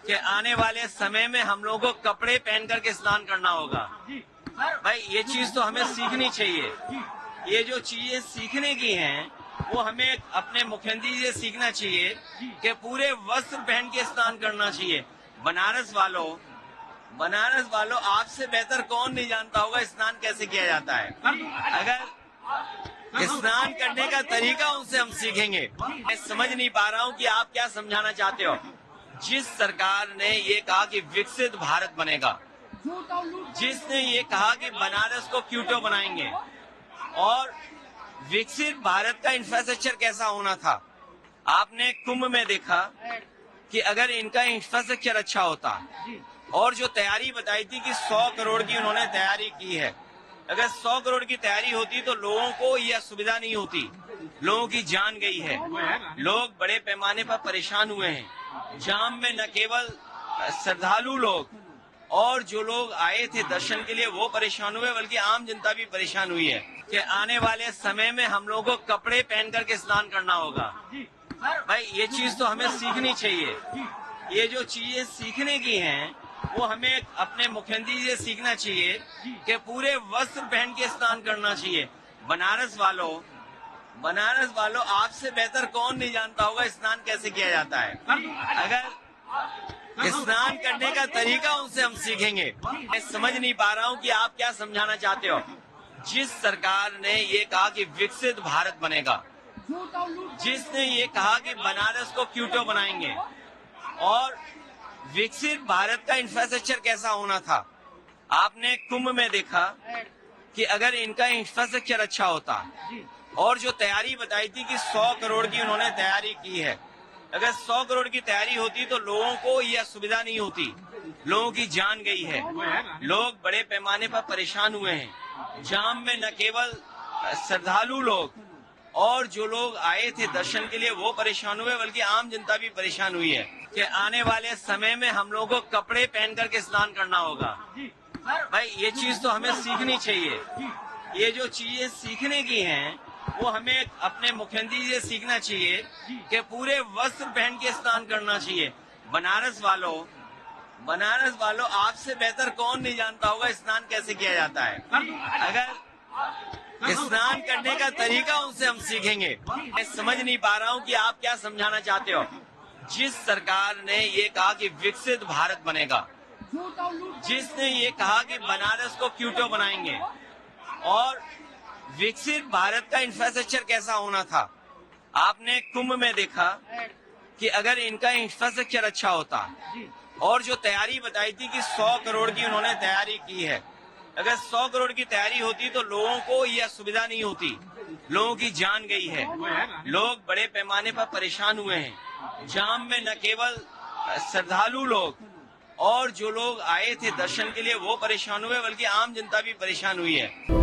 कि आने वाले समय में हम लोगों को कपड़े पहन करके स्नान करना होगा। भाई ये चीज तो हमें सीखनी चाहिए। ये जो चीजें सीखने की हैं वो हमें अपने मुख्यमंत्री से सीखना चाहिए कि पूरे वस्त्र पहन के स्नान करना चाहिए। बनारस वालों आपसे बेहतर कौन नहीं जानता होगा स्नान कैसे किया जाता है। अगर स्नान करने का तरीका उनसे हम सीखेंगे। मैं समझ नहीं पा रहा हूँ कि आप क्या समझाना चाहते हो। जिस सरकार ने ये कहा कि विकसित भारत बनेगा, जिसने ये कहा कि बनारस को क्यूटो बनाएंगे, और विकसित भारत का इंफ्रास्ट्रक्चर कैसा होना था आपने कुंभ में देखा कि अगर इनका इंफ्रास्ट्रक्चर अच्छा होता, और जो तैयारी बताई थी कि 100 करोड़ की उन्होंने तैयारी की है, अगर 100 करोड़ की तैयारी होती तो लोगों को यह सुविधा नहीं होती। लोगों की जान गई है, लोग बड़े पैमाने पर परेशान हुए हैं। जाम में न केवल श्रद्धालु लोग और जो लोग आए थे दर्शन के लिए वो परेशान हुए, बल्कि आम जनता भी परेशान हुई है कि आने वाले समय में हम लोगों को कपड़े पहन करके स्नान करना होगा। भाई ये चीज तो हमें सीखनी चाहिए। ये जो चीजें सीखने की हैं वो हमें अपने मुख्यमंत्री से सीखना चाहिए कि पूरे वस्त्र पहन के स्नान करना चाहिए। बनारस वालों आपसे बेहतर कौन नहीं जानता होगा स्नान कैसे किया जाता है। अगर स्नान करने का तरीका उनसे हम सीखेंगे। मैं समझ नहीं पा रहा हूँ कि आप क्या समझाना चाहते हो। जिस सरकार ने ये कहा कि विकसित भारत बनेगा, जिसने ये कहा कि बनारस को क्यूटो बनाएंगे, और विकसित भारत का इंफ्रास्ट्रक्चर कैसा होना था आपने कुंभ में देखा कि अगर इनका इंफ्रास्ट्रक्चर अच्छा होता, और जो तैयारी बताई थी कि 100 करोड़ की उन्होंने तैयारी की है, अगर 100 करोड़ की तैयारी होती तो लोगों को यह सुविधा नहीं होती। लोगों की जान गई है, लोग बड़े पैमाने पर परेशान हुए हैं। जाम में न केवल श्रद्धालु लोग और जो लोग आए थे दर्शन के लिए वो परेशान हुए, बल्कि आम जनता भी परेशान हुई है कि आने वाले समय में हम लोगों को कपड़े पहन करके स्नान करना होगा। भाई ये चीज तो हमें सीखनी चाहिए। ये जो चीजें सीखने की हैं वो हमें अपने मुख्यमंत्री से सीखना चाहिए कि पूरे वस्त्र पहन के स्नान करना चाहिए। बनारस वालों आपसे बेहतर कौन नहीं जानता होगा स्नान कैसे किया जाता है। अगर स्नान करने का तरीका उनसे हम सीखेंगे। मैं समझ नहीं पा रहा हूँ कि आप क्या समझाना चाहते हो। जिस सरकार ने ये कहा कि विकसित भारत बनेगा, जिसने ये कहा कि बनारस को क्यूटो बनाएंगे, और विकसित भारत का इंफ्रास्ट्रक्चर कैसा होना था आपने कुंभ में देखा कि अगर इनका इंफ्रास्ट्रक्चर अच्छा होता, और जो तैयारी बताई थी कि 100 करोड़ की उन्होंने तैयारी की है, अगर 100 करोड़ की तैयारी होती तो लोगों को यह सुविधा नहीं होती। लोगों की जान गई है, लोग बड़े पैमाने पर परेशान हुए हैं। जाम में न केवल श्रद्धालु लोग और जो लोग आए थे दर्शन के लिए वो परेशान हुए, बल्कि आम जनता भी परेशान हुई है।